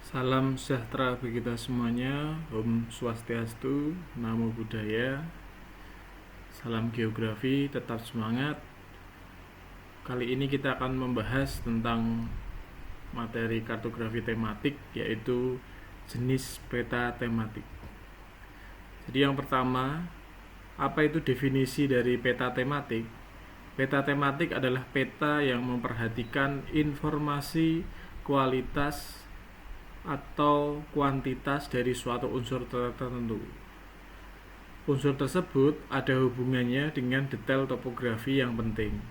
Salam sejahtera bagi kita semuanya. Om Swastiastu, Namo Buddhaya. Salam geografi, tetap semangat. Kali ini kita akan membahas tentang materi kartografi tematik, yaitu jenis peta tematik. Jadi yang pertama, apa itu definisi dari peta tematik? Peta tematik adalah peta yang memperhatikan informasi kualitas atau kuantitas dari suatu unsur tertentu. Unsur tersebut ada hubungannya dengan detail topografi yang penting.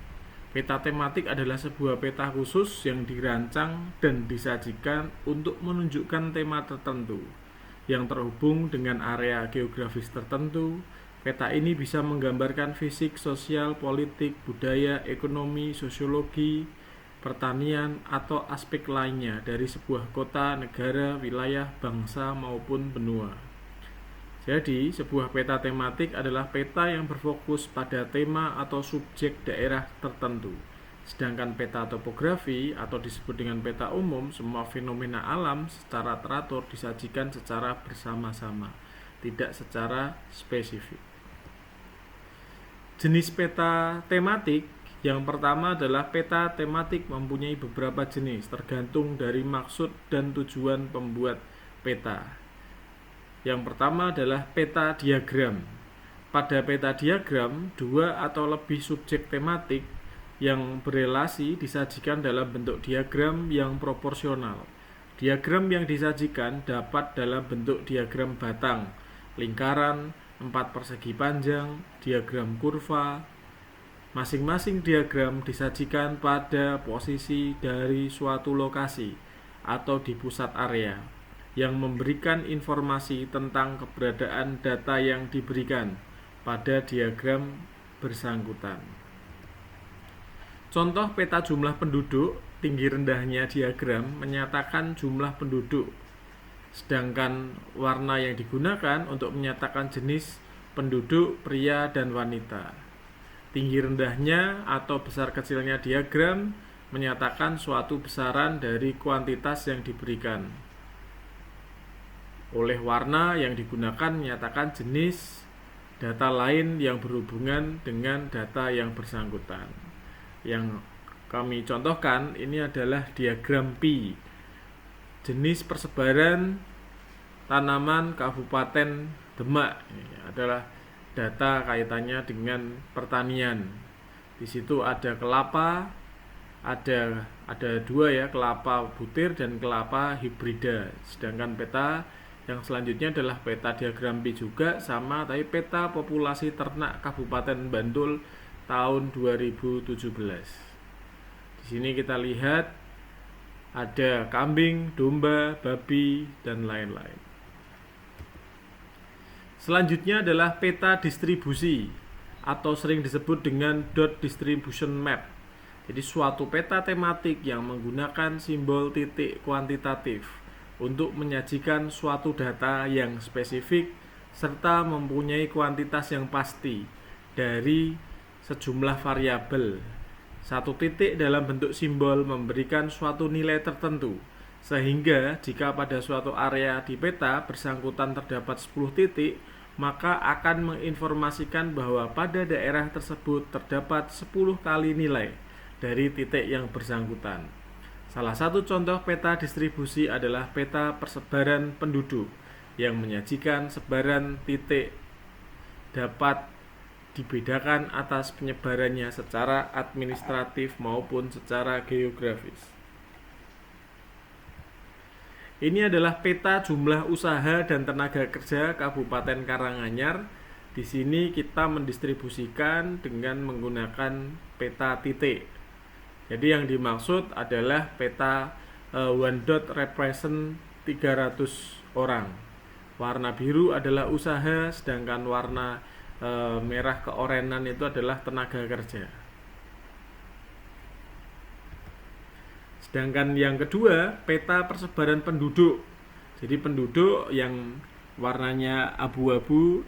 Peta tematik adalah sebuah peta khusus yang dirancang dan disajikan untuk menunjukkan tema tertentu yang terhubung dengan area geografis tertentu. Peta ini bisa menggambarkan fisik, sosial, politik, budaya, ekonomi, sosiologi, pertanian, atau aspek lainnya dari sebuah kota, negara, wilayah, bangsa, maupun benua. Jadi, sebuah peta tematik adalah peta yang berfokus pada tema atau subjek daerah tertentu. Sedangkan peta topografi atau disebut dengan peta umum, semua fenomena alam secara teratur disajikan secara bersama-sama, tidak secara spesifik. Jenis peta tematik yang pertama adalah peta tematik mempunyai beberapa jenis tergantung dari maksud dan tujuan pembuat peta. Yang pertama adalah peta diagram. Pada peta diagram, dua atau lebih subjek tematik yang berelasi disajikan dalam bentuk diagram yang proporsional. Diagram yang disajikan dapat dalam bentuk diagram batang, lingkaran, 4 persegi panjang, diagram kurva. Masing-masing diagram disajikan pada posisi dari suatu lokasi atau di pusat area yang memberikan informasi tentang keberadaan data yang diberikan pada diagram bersangkutan. Contoh peta jumlah penduduk, tinggi rendahnya diagram menyatakan jumlah penduduk, sedangkan warna yang digunakan untuk menyatakan jenis penduduk pria dan wanita. Tinggi rendahnya atau besar kecilnya diagram menyatakan suatu besaran dari kuantitas yang diberikan. Oleh warna yang digunakan menyatakan jenis data lain yang berhubungan dengan data yang bersangkutan. Yang kami contohkan ini adalah diagram pi, jenis persebaran tanaman Kabupaten Demak. Ini adalah data kaitannya dengan pertanian. Di situ ada kelapa, ada dua ya, kelapa butir dan kelapa hibrida. Sedangkan peta yang selanjutnya adalah peta diagram pi juga sama, tapi peta populasi ternak Kabupaten Bantul tahun 2017. Di sini kita lihat ada kambing, domba, babi, dan lain-lain. Selanjutnya adalah peta distribusi atau sering disebut dengan dot distribution map. Jadi suatu peta tematik yang menggunakan simbol titik kuantitatif untuk menyajikan suatu data yang spesifik serta mempunyai kuantitas yang pasti dari sejumlah variabel. Satu titik dalam bentuk simbol memberikan suatu nilai tertentu, sehingga jika pada suatu area di peta bersangkutan terdapat 10 titik, maka akan menginformasikan bahwa pada daerah tersebut terdapat 10 kali nilai dari titik yang bersangkutan. Salah satu contoh peta distribusi adalah peta persebaran penduduk yang menyajikan sebaran titik dapat dibedakan atas penyebarannya secara administratif maupun secara geografis. Ini adalah peta jumlah usaha dan tenaga kerja Kabupaten Karanganyar. Di sini kita mendistribusikan dengan menggunakan peta titik. Jadi yang dimaksud adalah peta one dot represent 300 orang. Warna biru adalah usaha, sedangkan warna merah keorenan itu adalah tenaga kerja. Sedangkan yang kedua, peta persebaran penduduk. Jadi penduduk yang warnanya abu-abu,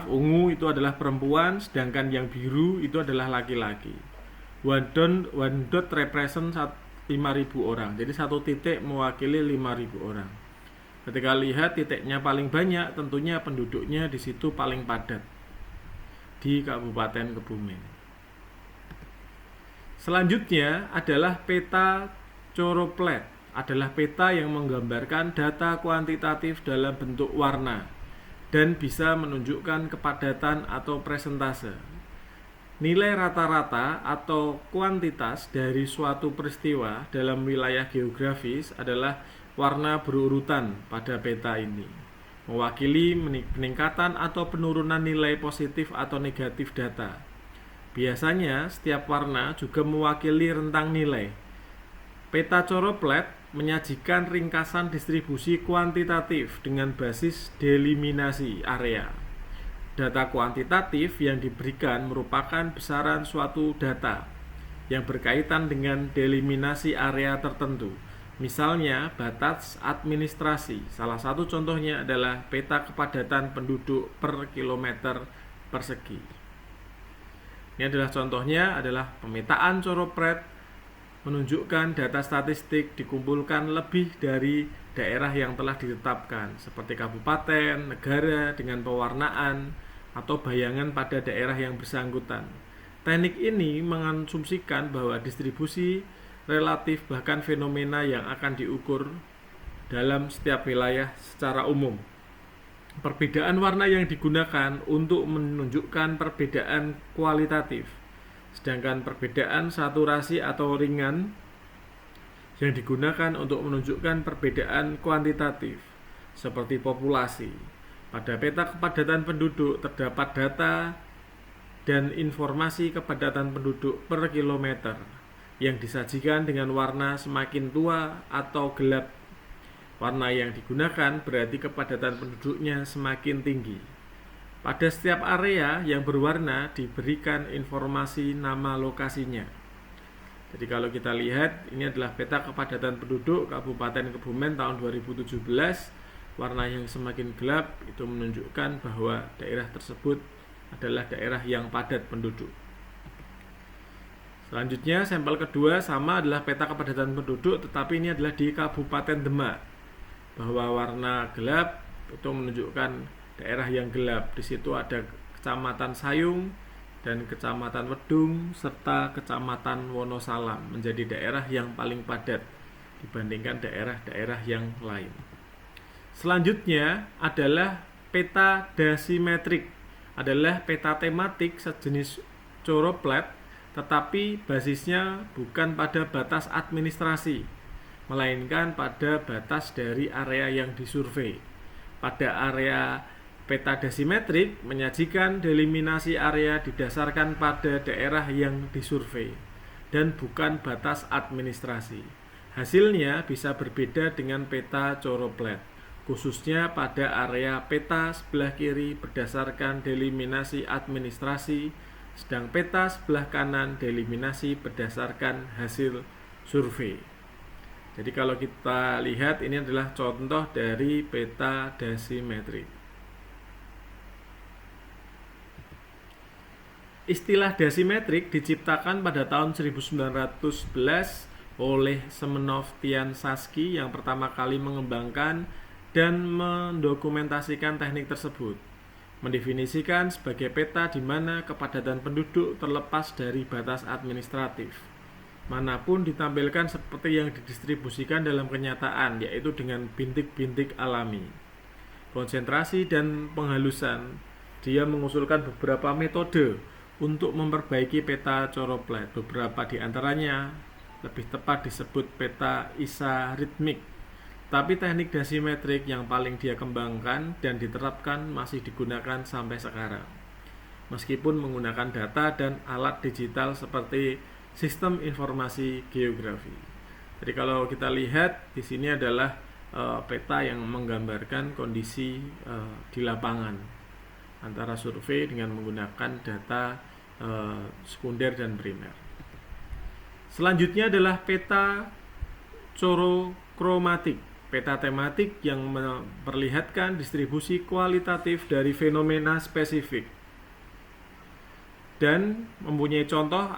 ungu itu adalah perempuan, sedangkan yang biru itu adalah laki-laki. One dot represent 5.000 orang. Jadi satu titik mewakili 5.000 orang. Ketika lihat titiknya paling banyak, tentunya penduduknya di situ paling padat di Kabupaten Kebumen. Selanjutnya adalah peta Choropleth. Adalah peta yang menggambarkan data kuantitatif dalam bentuk warna dan bisa menunjukkan kepadatan atau presentase. Nilai rata-rata atau kuantitas dari suatu peristiwa dalam wilayah geografis adalah warna berurutan pada peta ini, mewakili peningkatan atau penurunan nilai positif atau negatif data. Biasanya setiap warna juga mewakili rentang nilai. Peta Choropleth menyajikan ringkasan distribusi kuantitatif dengan basis deliminasi area. Data kuantitatif yang diberikan merupakan besaran suatu data yang berkaitan dengan deliminasi area tertentu. Misalnya batas administrasi. Salah satu contohnya adalah peta kepadatan penduduk per kilometer persegi. Ini adalah contohnya adalah pemetaan Choropleth menunjukkan data statistik dikumpulkan lebih dari daerah yang telah ditetapkan seperti kabupaten, negara dengan pewarnaan atau bayangan pada daerah yang bersangkutan. Teknik ini mengasumsikan bahwa distribusi relatif bahkan fenomena yang akan diukur dalam setiap wilayah secara umum. Perbedaan warna yang digunakan untuk menunjukkan perbedaan kualitatif, sedangkan perbedaan saturasi atau ringan yang digunakan untuk menunjukkan perbedaan kuantitatif seperti populasi. Pada peta kepadatan penduduk terdapat data dan informasi kepadatan penduduk per kilometer yang disajikan dengan warna semakin tua atau gelap. Warna yang digunakan berarti kepadatan penduduknya semakin tinggi. Pada setiap area yang berwarna diberikan informasi nama lokasinya. Jadi kalau kita lihat, ini adalah peta kepadatan penduduk Kabupaten Kebumen tahun 2017. Warna yang semakin gelap itu menunjukkan bahwa daerah tersebut adalah daerah yang padat penduduk. Selanjutnya, sampel kedua sama adalah peta kepadatan penduduk, tetapi ini adalah di Kabupaten Demak. Bahwa warna gelap itu menunjukkan daerah yang gelap. Di situ ada Kecamatan Sayung dan Kecamatan Wedung serta Kecamatan Wonosalam menjadi daerah yang paling padat dibandingkan daerah-daerah yang lain. Selanjutnya adalah peta dasimetrik. Adalah peta tematik sejenis Choropleth, tetapi basisnya bukan pada batas administrasi, melainkan pada batas dari area yang disurvei. Pada area peta dasimetrik menyajikan deliminasi area didasarkan pada daerah yang disurvei dan bukan batas administrasi. Hasilnya bisa berbeda dengan peta Choropleth, khususnya pada area peta sebelah kiri berdasarkan deliminasi administrasi, sedang peta sebelah kanan deliminasi berdasarkan hasil survei. Jadi kalau kita lihat, ini adalah contoh dari peta dasimetrik. Istilah dasimetrik diciptakan pada tahun 1911 oleh Semenov Tian-Sasky yang pertama kali mengembangkan dan mendokumentasikan teknik tersebut. Mendefinisikan sebagai peta di mana kepadatan penduduk terlepas dari batas administratif, manapun ditampilkan seperti yang didistribusikan dalam kenyataan, yaitu dengan bintik-bintik alami. Konsentrasi dan penghalusan. Dia mengusulkan beberapa metode untuk memperbaiki peta Choropleth. Beberapa di antaranya lebih tepat disebut peta isoritmik. Tapi teknik dasimetrik yang paling dia kembangkan dan diterapkan masih digunakan sampai sekarang, meskipun menggunakan data dan alat digital seperti sistem informasi geografi. Jadi kalau kita lihat di sini adalah peta yang menggambarkan kondisi di lapangan antara survei dengan menggunakan data sekunder dan primer. Selanjutnya adalah peta chorokromatik. Peta tematik yang memperlihatkan distribusi kualitatif dari fenomena spesifik. Dan mempunyai contohnya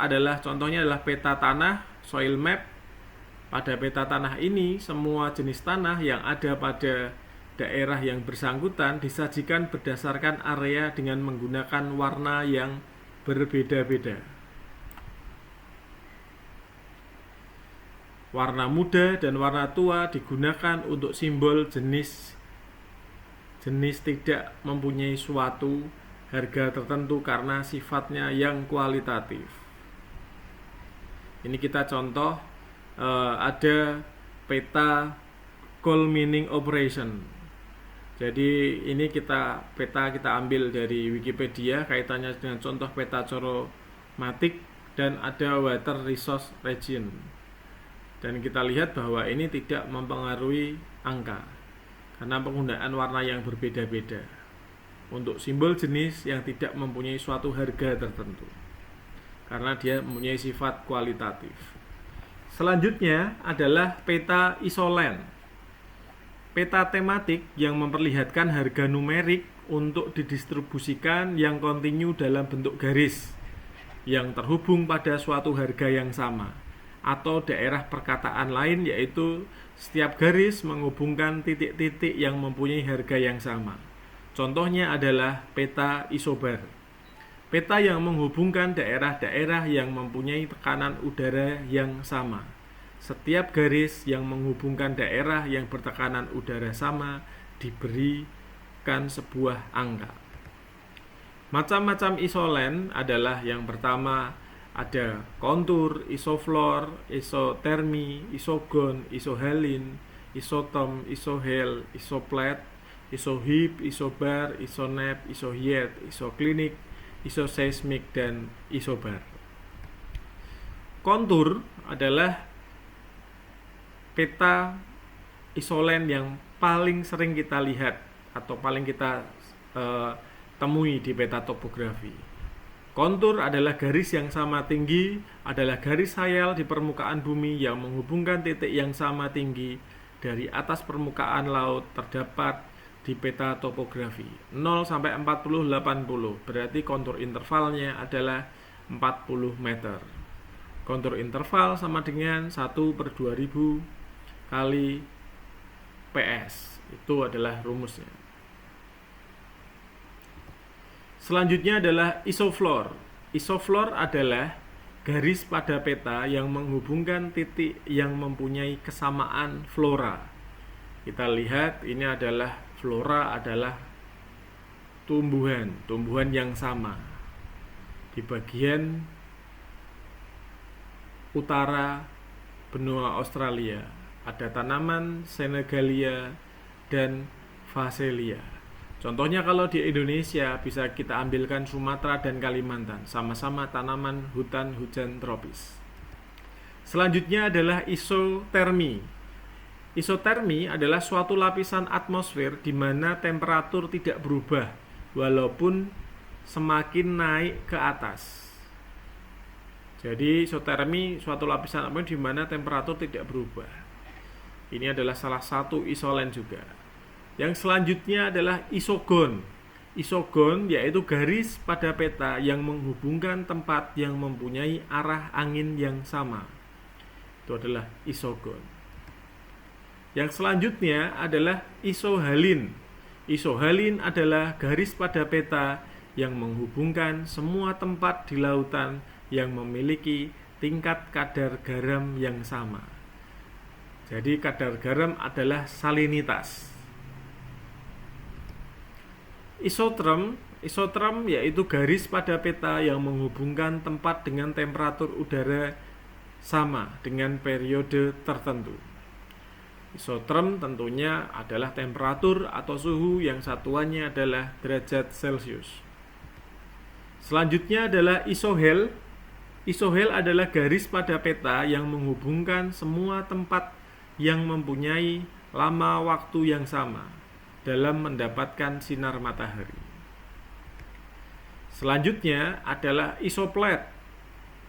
adalah peta tanah, soil map, Pada peta tanah ini, semua jenis tanah yang ada pada daerah yang bersangkutan disajikan berdasarkan area dengan menggunakan warna yang berbeda-beda. Warna muda dan warna tua digunakan untuk simbol jenis tidak mempunyai suatu harga tertentu karena sifatnya yang kualitatif. Ini kita contoh, ada peta call meaning operation. Jadi ini peta kita ambil dari Wikipedia, kaitannya dengan contoh peta chromatic, dan ada water resource region. Dan kita lihat bahwa ini tidak mempengaruhi angka karena penggunaan warna yang berbeda-beda untuk simbol jenis yang tidak mempunyai suatu harga tertentu karena dia mempunyai sifat kualitatif. Selanjutnya adalah peta isolen, peta tematik yang memperlihatkan harga numerik untuk didistribusikan yang kontinu dalam bentuk garis yang terhubung pada suatu harga yang sama, atau daerah perkataan lain, yaitu setiap garis menghubungkan titik-titik yang mempunyai harga yang sama. Contohnya adalah peta isobar, peta yang menghubungkan daerah-daerah yang mempunyai tekanan udara yang sama. Setiap garis yang menghubungkan daerah yang bertekanan udara sama diberikan sebuah angka. Macam-macam isolen adalah yang pertama, ada kontur, isoflor, isotermi, isogon, isohalin, isotom, isohel, isoplet, isohip, isobar, isonep, isohiet, isoklinik, isoseismik, dan isobar. Kontur adalah peta isolen yang paling sering kita lihat atau paling kita temui di peta topografi. Kontur adalah garis yang sama tinggi, adalah garis hayal di permukaan bumi yang menghubungkan titik yang sama tinggi dari atas permukaan laut terdapat di peta topografi. 0 sampai 40 80, berarti kontur intervalnya adalah 40 meter. Kontur interval sama dengan 1/2000 kali PS. Itu adalah rumusnya. Selanjutnya adalah isoflor. Isoflor adalah garis pada peta yang menghubungkan titik yang mempunyai kesamaan flora. Kita lihat ini adalah flora, adalah tumbuhan yang sama. Di bagian utara benua Australia ada tanaman Senegalia dan Phacelia. Contohnya kalau di Indonesia bisa kita ambilkan Sumatera dan Kalimantan, sama-sama tanaman hutan hujan tropis. Selanjutnya adalah isotermi. Isotermi adalah suatu lapisan atmosfer di mana temperatur tidak berubah walaupun semakin naik ke atas. Jadi isotermi suatu lapisan atmosfer di mana temperatur tidak berubah. Ini adalah salah satu isolen juga. Yang selanjutnya adalah isogon. Isogon yaitu garis pada peta yang menghubungkan tempat yang mempunyai arah angin yang sama. Itu adalah isogon. Yang selanjutnya adalah isohalin. Isohalin adalah garis pada peta yang menghubungkan semua tempat di lautan yang memiliki tingkat kadar garam yang sama. Jadi kadar garam adalah salinitas. Isotherm yaitu garis pada peta yang menghubungkan tempat dengan temperatur udara sama dengan periode tertentu. Isotherm tentunya adalah temperatur atau suhu yang satuannya adalah derajat Celcius. Selanjutnya adalah isohel. Isohel adalah garis pada peta yang menghubungkan semua tempat yang mempunyai lama waktu yang sama dalam mendapatkan sinar matahari. Selanjutnya adalah isoplet.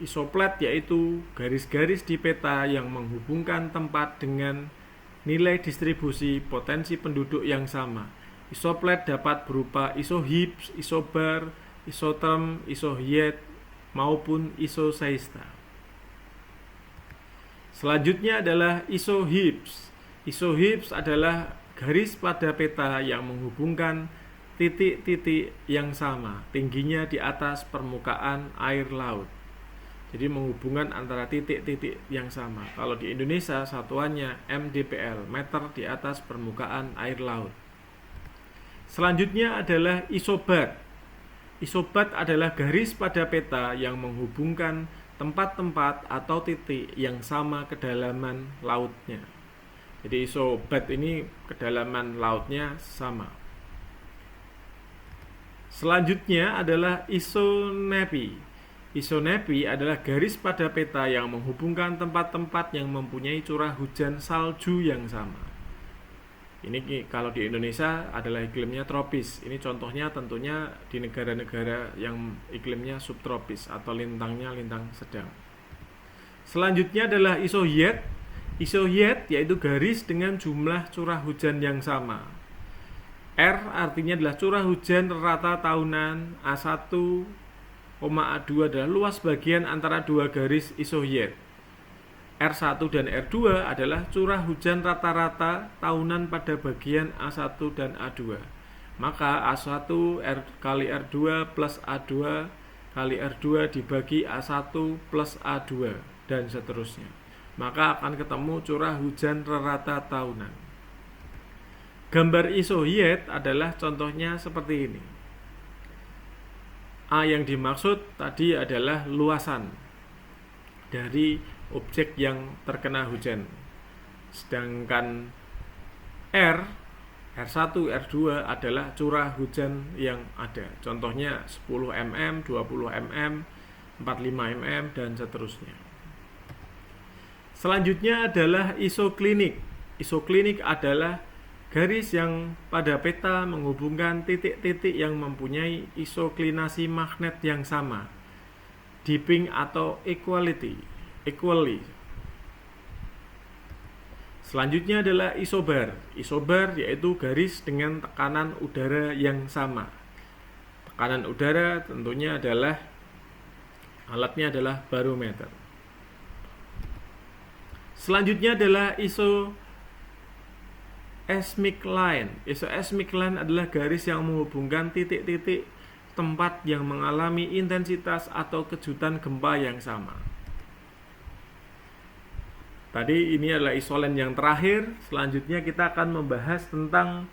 Isoplet yaitu garis-garis di peta yang menghubungkan tempat dengan nilai distribusi potensi penduduk yang sama. Isoplet dapat berupa isohips, isobar, isotherm, isohiet, maupun isoseista. Selanjutnya adalah isohips. Isohips adalah garis pada peta yang menghubungkan titik-titik yang sama, tingginya di atas permukaan air laut. Jadi menghubungkan antara titik-titik yang sama. Kalau di Indonesia satuannya mdpl, meter di atas permukaan air laut. Selanjutnya adalah isobat. Isobat adalah garis pada peta yang menghubungkan tempat-tempat atau titik yang sama kedalaman lautnya. Jadi isobat ini kedalaman lautnya sama. Selanjutnya adalah isonepi. Isonepi adalah garis pada peta yang menghubungkan tempat-tempat yang mempunyai curah hujan salju yang sama. Ini kalau di Indonesia adalah iklimnya tropis. Ini contohnya tentunya di negara-negara yang iklimnya subtropis atau lintangnya lintang sedang. Selanjutnya adalah isohyet. Isohyet yaitu garis dengan jumlah curah hujan yang sama. R artinya adalah curah hujan rata tahunan, A1, A2 adalah luas bagian antara dua garis isohyet. R1 dan R2 adalah curah hujan rata-rata tahunan pada bagian A1 dan A2. Maka A1 kali R2 plus A2 kali R2 dibagi A1 plus A2 dan seterusnya. Maka akan ketemu curah hujan rata tahunan. Gambar isohyet adalah contohnya seperti ini. A yang dimaksud tadi adalah luasan dari objek yang terkena hujan. Sedangkan R1, R2 adalah curah hujan yang ada. Contohnya 10 mm, 20 mm, 45 mm dan seterusnya. Selanjutnya adalah isoklinik. Isoklinik adalah garis yang pada peta menghubungkan titik-titik yang mempunyai isoklinasi magnet yang sama, dipping atau equally. Selanjutnya adalah isobar. Isobar yaitu garis dengan tekanan udara yang sama. Tekanan udara tentunya adalah alatnya adalah barometer. Selanjutnya adalah isoseismic line. Isoseismic line adalah garis yang menghubungkan titik-titik tempat yang mengalami intensitas atau kejutan gempa yang sama. Tadi ini adalah isolen yang terakhir. Selanjutnya kita akan membahas tentang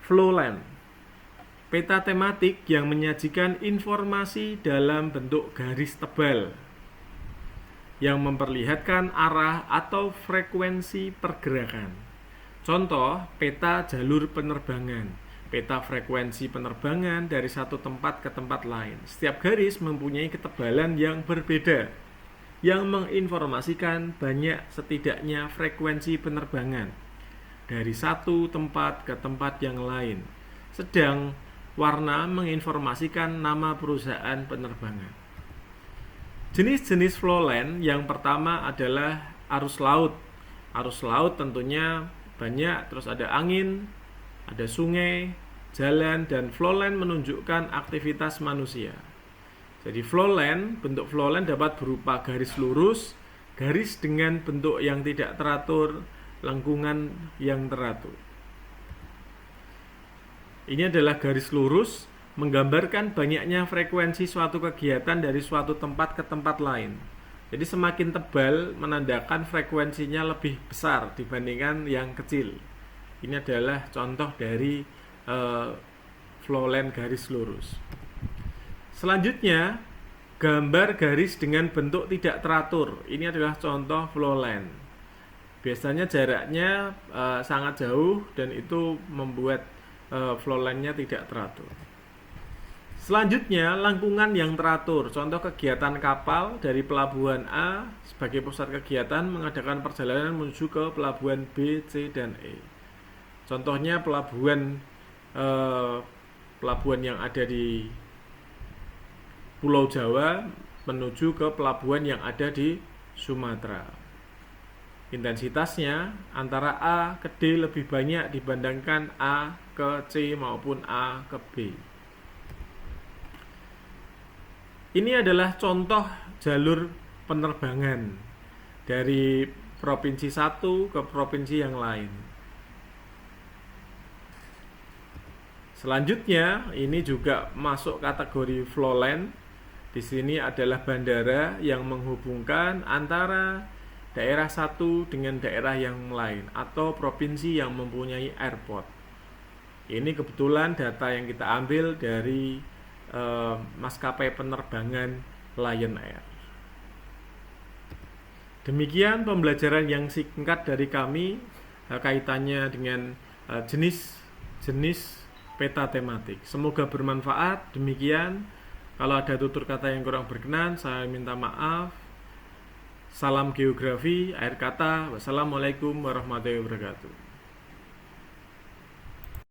flowline. Peta tematik yang menyajikan informasi dalam bentuk garis tebal yang memperlihatkan arah atau frekuensi pergerakan. Contoh, peta jalur penerbangan, peta frekuensi penerbangan dari satu tempat ke tempat lain. Setiap garis mempunyai ketebalan yang berbeda, yang menginformasikan banyak setidaknya frekuensi penerbangan dari satu tempat ke tempat yang lain. Sedang warna menginformasikan nama perusahaan penerbangan. Jenis-jenis flowline yang pertama adalah arus laut. Arus laut tentunya banyak, terus ada angin, ada sungai, jalan, dan flowline menunjukkan aktivitas manusia. Jadi flowline, bentuk flowline dapat berupa garis lurus, garis dengan bentuk yang tidak teratur, lengkungan yang teratur. Ini adalah garis lurus, menggambarkan banyaknya frekuensi suatu kegiatan dari suatu tempat ke tempat lain. Jadi semakin tebal menandakan frekuensinya lebih besar dibandingkan yang kecil. Ini adalah contoh dari flowline garis lurus. Selanjutnya, gambar garis dengan bentuk tidak teratur. Ini adalah contoh flowline. Biasanya jaraknya sangat jauh dan itu membuat flowline-nya tidak teratur. Selanjutnya, lengkungan yang teratur. Contoh kegiatan kapal dari pelabuhan A sebagai pusat kegiatan mengadakan perjalanan menuju ke pelabuhan B, C, dan E. Contohnya pelabuhan yang ada di Pulau Jawa menuju ke pelabuhan yang ada di Sumatera. Intensitasnya antara A ke D lebih banyak dibandingkan A ke C maupun A ke B. Ini adalah contoh jalur penerbangan dari provinsi satu ke provinsi yang lain. Selanjutnya, ini juga masuk kategori flowland. Di sini adalah bandara yang menghubungkan antara daerah satu dengan daerah yang lain atau provinsi yang mempunyai airport. Ini kebetulan data yang kita ambil dari maskapai penerbangan Lion Air. Demikian pembelajaran yang singkat dari kami kaitannya dengan jenis-jenis peta tematik. Semoga bermanfaat. Demikian. Kalau ada tutur kata yang kurang berkenan, saya minta maaf. Salam geografi, akhir kata. Wassalamualaikum warahmatullahi wabarakatuh.